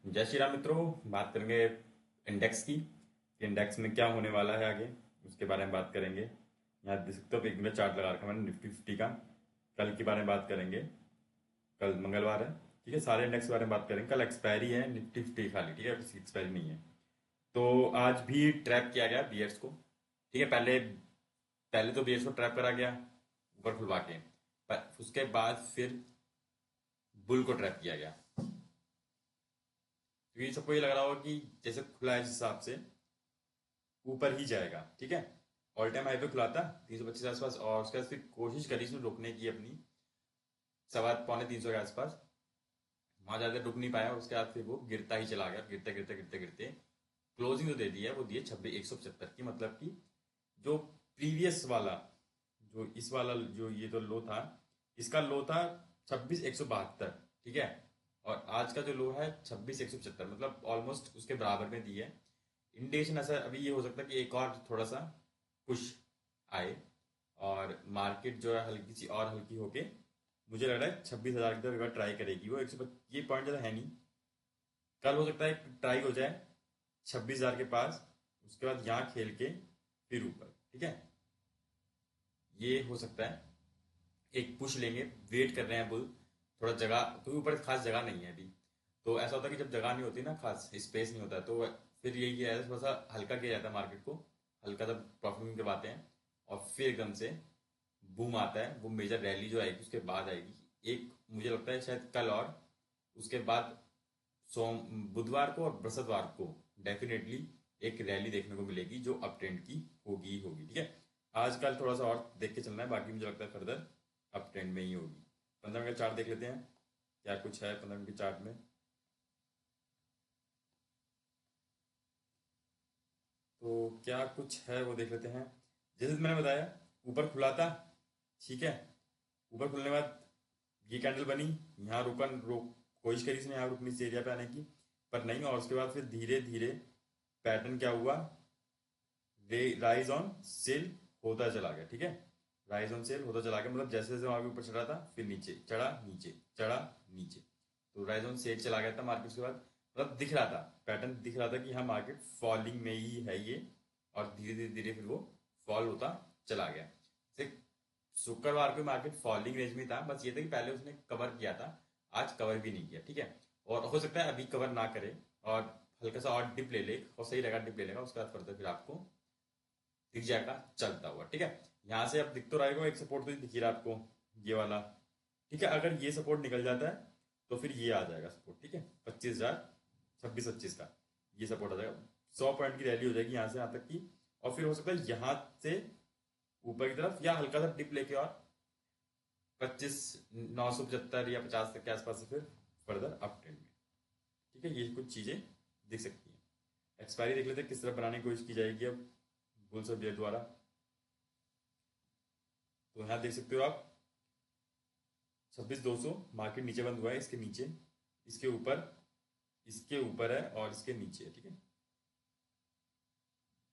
जय श्री राम मित्रों। बात करेंगे इंडेक्स की। इंडेक्स में क्या होने वाला है आगे, उसके बारे में बात करेंगे। यहाँ देख सकते हो, एक मिनट चार्ट लगा रखा है मैंने निफ्टी 50 का। कल के बारे में बात करेंगे। कल मंगलवार है, ठीक है। सारे इंडेक्स के बारे में बात करेंगे। कल एक्सपायरी है निफ्टी 50 खाली, ठीक है, किसी एक्सपायरी नहीं है। तो आज भी ट्रैप किया गया बीयर्स को, ठीक है। पहले पहले तो बीयर्स को ट्रैप करा गया ऊपर खुलवा के, पर उसके बाद फिर बुल को ट्रैप किया गया। क्योंकि सबको ये लग रहा होगा कि जैसे खुला है, जिस हिसाब से ऊपर ही जाएगा, ठीक है। ऑल टाइम हाई पे खुला था 325 के आसपास, और उसके बाद फिर कोशिश करी इसमें रोकने की अपनी, सवा पौने 300 के आसपास। वहां ज्यादा रुक नहीं पाया, और उसके बाद फिर वो गिरता ही चला गया, गिरते गिरते गिरते गिरते क्लोजिंग जो दे दी है वो दी है 26,175 की। मतलब कि जो प्रीवियस वाला, जो इस वाला, जो ये तो लो था, इसका लो था 26,172, ठीक है। और आज का जो लो है 26,175, मतलब ऑलमोस्ट उसके बराबर में दी है। इंडिकेशन ऐसा अभी ये हो सकता है कि एक और थोड़ा सा पुश आए, और मार्केट जो है हल्की सी और हल्की होके, मुझे लग रहा है 26,000 की तरफ एक बार ट्राई करेगी वो। 125 ये पॉइंट ज़्यादा है नहीं। कल हो सकता है ट्राई हो जाए 26,000 के पास, उसके बाद यहाँ खेल के फिर ऊपर, ठीक है। ये हो सकता है एक पुश लेंगे। वेट कर रहे हैं बुल, थोड़ा जगह, क्योंकि ऊपर खास जगह नहीं है अभी। तो ऐसा होता है कि जब जगह नहीं होती ना, खास स्पेस नहीं होता है, तो फिर यही किया जाता है, थोड़ा सा हल्का किया जाता है मार्केट को, हल्का सा परफॉर्मिंग करवाते हैं, और फिर एकदम से बूम आता है। वो मेजर रैली जो आएगी उसके बाद आएगी एक, मुझे लगता है शायद कल, और उसके बाद सोम बुधवार को और बृहस्पतिवार को डेफिनेटली एक रैली देखने को मिलेगी जो अप ट्रेंड की होगी ही होगी, ठीक है। आजकल थोड़ा सा और देख के चलना है, बाकी मुझे लगता है फर्दर अप ट्रेंड में ही होगी। 15 मिनट चार्ट देख लेते हैं, क्या कुछ है 15 मिनट के चार्ट में। तो क्या कुछ है वो देख लेते हैं। जैसे मैंने बताया, ऊपर खुला था, ठीक है। ऊपर खुलने के बाद ये कैंडल बनी, यहाँ रुकन रोक कोशिश करी इसने यहाँ रुकनी इस एरिया पे आने की, पर नहीं। और उसके बाद फिर धीरे धीरे पैटर्न क्या हुआ, राइज ऑन सेल होता चला गया, ठीक है। राइज ऑन सेल होता चला गया, मतलब जैसे जैसे वहां पे ऊपर चढ़ा था, फिर नीचे चढ़ा, नीचे चढ़ा, नीचे। तो राइज ऑन सेल चला गया था मार्केट के बाद, मतलब दिख रहा था, पैटर्न दिख रहा था कि हाँ मार्केट फॉलिंग में ही है ये। और धीरे धीरे धीरे फिर वो फॉल होता चला गया। जैसे शुक्रवार को मार्केट फॉलिंग रेंज में था, बस ये था कि पहले उसने कवर किया था, आज कवर भी नहीं किया, ठीक है। और हो सकता है अभी कवर ना करे, और हल्का सा और डिप ले ले, और सही लगा डिप ले लेगा, उसके बाद फर्दर फिर आपको दिख जाएगा चलता हुआ, ठीक है। यहाँ से अब दिख तो रहेगा एक सपोर्ट, तो दिख ही रहा है आपको, ये वाला, ठीक है। अगर ये सपोर्ट निकल जाता है तो फिर ये आ जाएगा सपोर्ट, ठीक है। 25,000, 26-25 का ये सपोर्ट आ जाएगा। 100 पॉइंट की रैली हो जाएगी यहाँ से यहाँ तक की, और फिर हो सकता है यहाँ से ऊपर की तरफ, या हल्का सा डिप लेके, और 25,975 या 50 तक के आसपास से फिर फर्दर अप ट्रेंड में, ठीक है। ये कुछ चीजें दिख सकती हैं। एक्सपायरी देख लेते हैं किस तरह बनाने की कोशिश की जाएगी अब बुल्स और बियर द्वारा। तो यहाँ देख सकते हो आप 26,200, मार्केट नीचे बंद हुआ है, इसके नीचे, इसके ऊपर, इसके ऊपर है, और इसके नीचे है, ठीक है।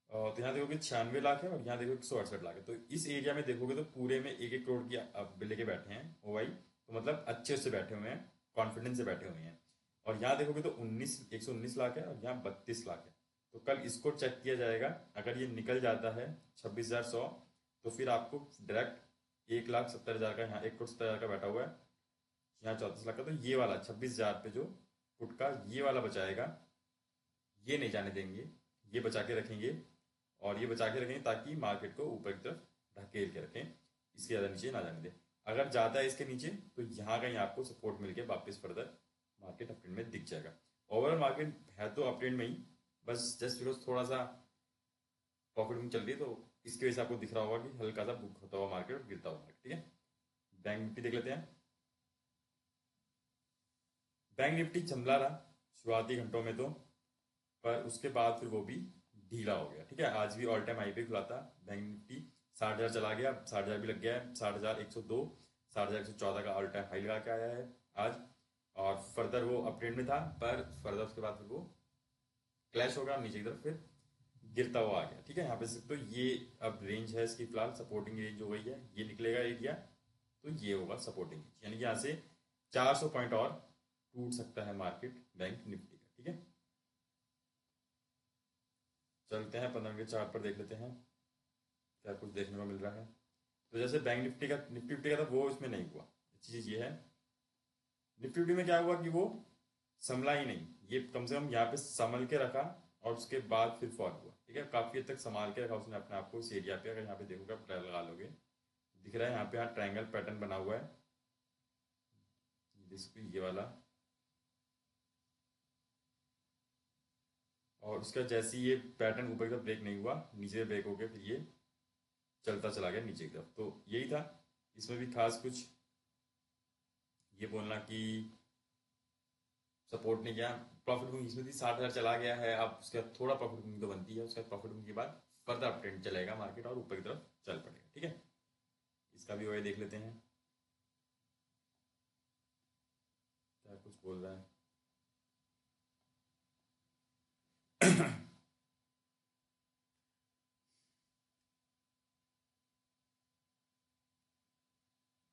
तो यहाँ देखोगे 96 लाख है, और यहाँ देखोगे 168 लाख है। तो इस एरिया में देखोगे तो पूरे में 1-1 करोड़ की अब लेके बैठे हैं ओवाई, तो मतलब अच्छे से बैठे हुए हैं, कॉन्फिडेंस से बैठे हुए हैं। और यहाँ देखोगे तो 119 लाख है, और यहाँ 32 लाख है। तो कल इसको चेक किया जाएगा, अगर ये निकल जाता है 26,100, तो फिर आपको डायरेक्ट 1,70,000 का, यहाँ 1,70,000 का बैठा हुआ है, यहाँ 34 लाख का। तो ये वाला 26,000 पे जो पुट का ये वाला बचाएगा, ये नहीं जाने देंगे, ये बचा के रखेंगे। और ये बचा के रखेंगे ताकि मार्केट को ऊपर की तरफ ढकेल के रखें, इसके ज़्यादा नीचे ना जाने दें। अगर जाता है इसके नीचे, तो यहाँ कहीं आपको सपोर्ट मिलके वापस फर्दर मार्केट अपट्रेंड में दिख जाएगा। ओवरऑल मार्केट है तो अपट्रेंड में ही, बस जस्ट बिकॉज थोड़ा सा प्रॉफिट में चल रही है, तो इसकी वजह से आपको दिख रहा होगा कि हल्का सा बुक होता हुआ मार्केट और गिरता हुआ मार्केट, ठीक है। बैंक निफ्टी देख लेते हैं। बैंक निफ्टी चमला रहा शुरुआती घंटों में तो, पर उसके बाद फिर वो भी ढीला हो गया, ठीक है। आज भी ऑल टाइम हाई पे खुला था बैंक निफ्टी, 60,000 चला गया, 60,000 भी लग गया है, 60,102, 60,114 का ऑल टाइम हाई लगा के आया है आज। और फर्दर वो अप ट्रेंड में था, पर फर्दर उसके बाद फिर वो क्लैश होगा नीचे की तरफ, फिर गिरता हुआ आ गया, ठीक है। यहाँ पे सिर्फ तो ये अब रेंज है इसकी, फिलहाल सपोर्टिंग रेंज हो गई है, ये निकलेगा एरिया, तो ये होगा सपोर्टिंग रेंज, यानी कि यहाँ से 400 पॉइंट और टूट सकता है मार्केट बैंक निफ्टी का। ठीक है, चलते हैं 15 मिनट चार्ट पर, देख लेते हैं क्या कुछ देखने को मिल रहा है। तो जैसे बैंक निफ्टी का था वो इसमें नहीं हुआ। अच्छी चीज़ ये है, निफ्टी में क्या हुआ कि वो संभला ही नहीं, ये कम से कम यहाँ पे संभल के रखा और उसके बाद फिर फॉल हुआ। ठीक है, काफी हद तक संभाल के रखा उसने अपने आप को इस एरिया पे। अगर यहाँ पे देखोगे आप ट्रायल लगा लोगे, दिख रहा है यहाँ पे, यहाँ ट्रायंगल पैटर्न बना हुआ है, ये वाला। और उसका जैसे ही ये पैटर्न ऊपर की तरफ ब्रेक नहीं हुआ, नीचे ब्रेक हो गया, फिर ये चलता चला गया नीचे की तरफ। तो यही था, इसमें भी खास कुछ ये बोलना कि सपोर्ट नहीं किया। प्रॉफिट बुकिंग इसमें थी, 60,000 चला गया है, अब उसका थोड़ा प्रॉफिट बुकिंग तो बनती है, उसका प्रॉफिट बुकिंग के बाद फर्दर अप ट्रेंड चलेगा मार्केट और ऊपर की तरफ चल पड़ेगा। ठीक है, इसका भी वही देख लेते हैं क्या कुछ बोल रहा है।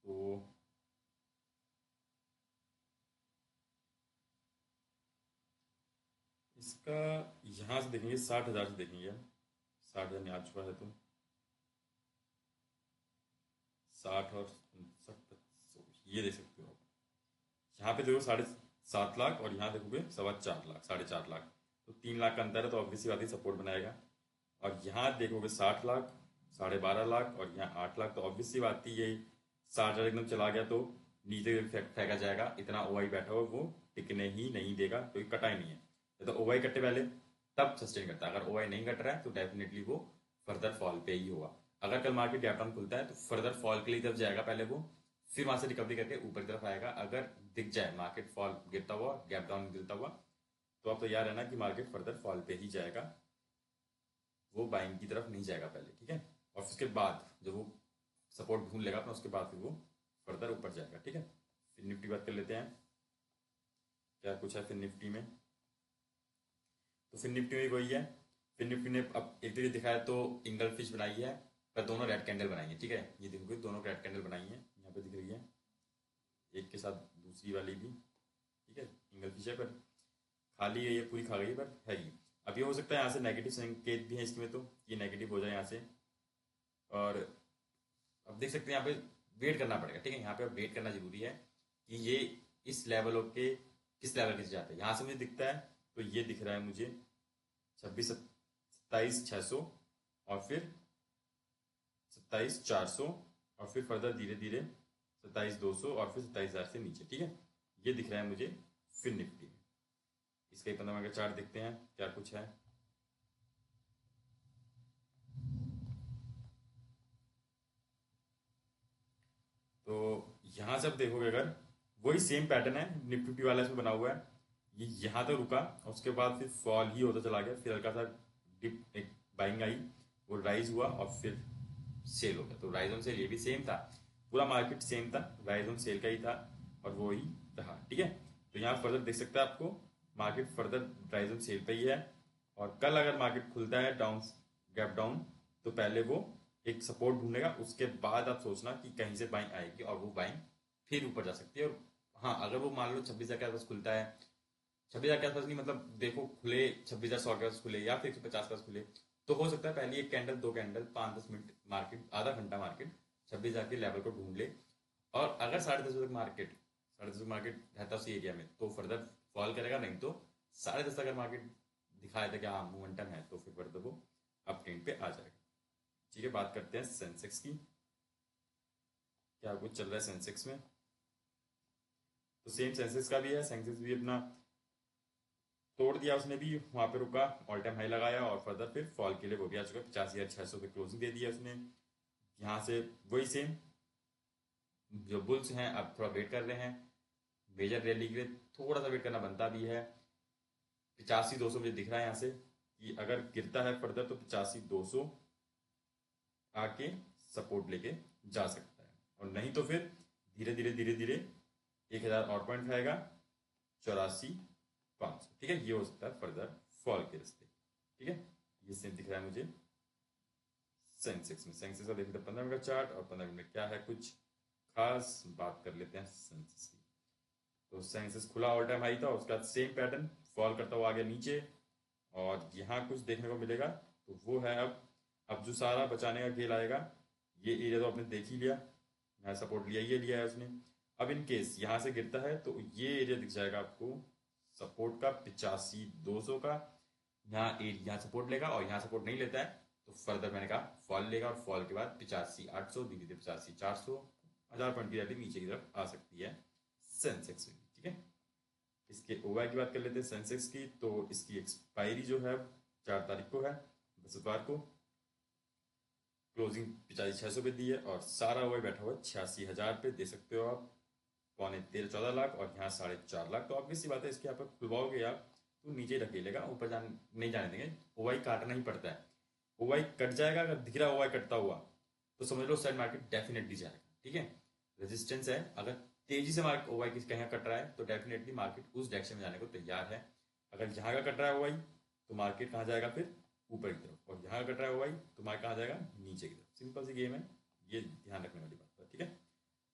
तो इसका यहाँ से देखेंगे, 60,000 से देखेंगे हम, 60,000 में आ चुका है, तो 60 और 60, ये देख सकते हो आप। यहाँ पे देखो 7.5 लाख और यहाँ देखोगे 4.25 लाख, 4.5 लाख, तो 3 लाख का अंतर है, तो ऑब्वियसली बात है सपोर्ट बनाएगा। और यहाँ देखोगे 60 लाख, 12.5 लाख और यहाँ 8 लाख, तो ऑब्वियसली बात थी यही, 60,000 एकदम चला गया तो नीचे फेंका जाएगा। इतना ओवाई बैठा हुआ वो टिकने ही नहीं देगा, क्योंकि कटा ही नहीं है। तो ओवाई कटे पहले तब सस्टेन करता है, अगर ओवाई नहीं कट रहा है तो डेफिनेटली वो फर्दर फॉल पे ही होगा। अगर कल मार्केट गैप डाउन खुलता है तो फर्दर फॉल के लिए तरफ जाएगा पहले वो, फिर वहां से रिकवरी करके ऊपर की तरफ आएगा। अगर दिख जाए मार्केट फॉल गिरता हुआ, गैप डाउन गिरता हुआ, तो आप तैयार रहना कि मार्केट फर्दर फॉल पे ही जाएगा, वो बाइंग की तरफ नहीं जाएगा पहले। ठीक है, और उसके बाद जब वो सपोर्ट ढूंढ लेगा अपना, उसके बाद फिर वो फर्दर ऊपर जाएगा। ठीक है, फिर निफ्टी बात कर लेते हैं क्या कुछ है फिर निफ्टी में। तो फिर निफ्टी में वही है, फिर निफ्टी ने अब एक तरीके दिखाया तो इंगल फिश बनाई है, पर दोनों रेड कैंडल बनाई है। ठीक है, ये देखोगे दोनों रेड कैंडल बनाई है, यहाँ पे दिख रही है, एक के साथ दूसरी वाली भी। ठीक है, इंगल फिश है, पर खाली है, ये पूरी खा गई है, पर है ही। अब ये हो सकता है यहाँ से नेगेटिव संकेत भी है इसमें, तो ये नेगेटिव हो जाए यहाँ से। और अब देख सकते हैं यहाँ पे वेट करना पड़ेगा। ठीक है, यहाँ पे अब वेट करना जरूरी है कि ये इस लेवल के किस लेवल के जाते हैं। यहाँ से मुझे दिखता है, तो ये दिख रहा है मुझे 27,600 और फिर 27,400 और फिर फर्दर धीरे धीरे 27,200 और फिर 27,000 से नीचे। ठीक है, ये दिख रहा है मुझे फिर निफ्टी में। इसका 15 मिनट का चार्ट देखते हैं क्या कुछ है। तो यहाँ से आप देखोगे, अगर वही सेम पैटर्न है निफ्टी वाला इसमें बना हुआ है, ये यहाँ तक रुका और उसके बाद फिर फॉल ही होता चला गया, फिर हल्का सा डिप, एक बाइंग आई, वो राइज हुआ और फिर सेल हो गया। तो राइज ऑन सेल ये भी सेम था, पूरा मार्केट सेम था, राइज ऑन सेल का ही था और वो ही रहा। ठीक है, तो यहाँ फर्दर देख सकते हैं आपको market further rise on sale पे ही है। और कल अगर मार्केट खुलता है डाउन, गैप डाउन, तो पहले वो एक सपोर्ट ढूंढेगा, उसके बाद आप सोचना कि कहीं से बाइंग आएगी और वो बाइंग फिर ऊपर जा सकती है। और हाँ, अगर वो मान लो 26,000 के आसपास खुलता है, 26,000 के आसपास नहीं, मतलब देखो खुले 26,100 के आसपास खुले या फिर 150 के आसपास खुले, तो हो सकता है पहले एक कैंडल, दो कैंडल, 5-10 मिनट मार्केट, आधा घंटा मार्केट 26,000 के लेवल को ढूंढ ले। और अगर 10:30 तक मार्केट, 10:30 मार्केट रहता उसी एरिया में, तो फर्दर फॉल करेगा, नहीं तो 10:30 अगर मार्केट दिखाया था कि हाँ मोमेंटम है, तो फिर फर्दर वो अप ट्रेंड पे आ जाएगा। ठीक है, बात करते हैं सेंसेक्स की, क्या कुछ चल रहा है सेंसेक्स में। तो सेम सेंसेक्स का भी है, सेंसेक्स भी अपना तोड़ दिया उसने भी, वहां पे रुका, ऑल टाइम हाई लगाया और फर्दर फिर फॉल के लिए वो भी आ चुका है, 85,600 पे क्लोजिंग दे दिया उसने। यहाँ से वही सेम, जो बुल्स हैं अब थोड़ा वेट कर रहे हैं मेजर रैली के लिए, थोड़ा सा वेट करना बनता भी है। 85,200 मुझे दिख रहा है यहाँ से कि अगर गिरता है फर्दर तो 85,200 आके सपोर्ट लेके जा सकता है, और नहीं तो फिर धीरे धीरे धीरे धीरे 1,000 और पॉइंट खाएगा, 84,500। ठीक है, ये हो सकता है फर्दर फॉल के रास्ते। ठीक है, ये सेम दिख रहा है मुझे सेंसेक्स में। सेंसेक्स का देखते हैं 15 मिनट का चार्ट, और 15 मिनट में क्या है कुछ खास बात कर लेते हैं सेंसेक्स की। तो सेंसेक्स खुला ऑल टाइम हाई था, उसका सेम पैटर्न फॉल करता हुआ आ गया नीचे, और यहाँ कुछ देखने को मिलेगा। तो वो है अब जो सारा बचाने का खेल आएगा। ये एरिया तो आपने देख ही लिया, यहाँ सपोर्ट लिया, ये लिया है उसने। अब इन केस यहाँ से गिरता है तो ये एरिया दिख जाएगा आपको सपोर्ट का 85,200 का। यहाँ सपोर्ट लेगा, और यहाँ सपोर्ट नहीं लेता है तो फर्दर मैंने कहा फॉल लेगा, और फॉल के बाद 85,800, धीरे धीरे 85,400, 1000 पॉइंट की रैली नीचे की तरफ आ सकती है सेंसेक्स में। ठीक है, इसके ओवाई की बात कर लेते हैं सेंसेक्स की। तो इसकी एक्सपायरी जो है 4 तारीख को है, बृहस्पतिवार को। क्लोजिंग 85,600 पे दी है, और सारा ओवाई बैठा हुआ है 86,000 पे, दे सकते हो आप। 13.14 लाख, और यहाँ 4.5 लाख। तो ऑब्वियस सी बात है, इसके यहाँ पर खुलवाओगे आप तो नीचे ढकेलेगा, ऊपर नहीं जाने देंगे। ओवाई काटना ही पड़ता है, ओवाई कट जाएगा। अगर दिख रहा ओवाई कटता हुआ तो समझ लो साइड मार्केट डेफिनेटली जाएगा। ठीक है, रेजिस्टेंस है, अगर तेजी से मार्केट ओवाई कहीं कट रहा है तो डेफिनेटली मार्केट उस डायरेक्शन में जाने को तैयार है। अगर यहाँ का कट रहा है ओवाई तो मार्केट कहाँ जाएगा, फिर ऊपर की तरफ, और यहाँ का कट रहा है ओवाई तो मार्केट कहाँ जाएगा, नीचे की तरफ। सिंपल सी गेम है, ये ध्यान रखने वाली बात है। ठीक है,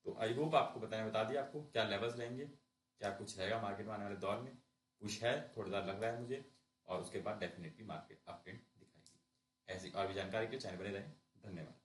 तो आई होप आपको बता दिया आपको क्या लेवल्स रहेंगे, क्या कुछ रहेगा मार्केट में आने वाले दौर में। कुछ है, थोड़ा सा लग रहा है मुझे, और उसके बाद डेफिनेटली मार्केट अपट्रेंड दिखाएगी। ऐसी और भी जानकारी के चैनल बने रहें। धन्यवाद।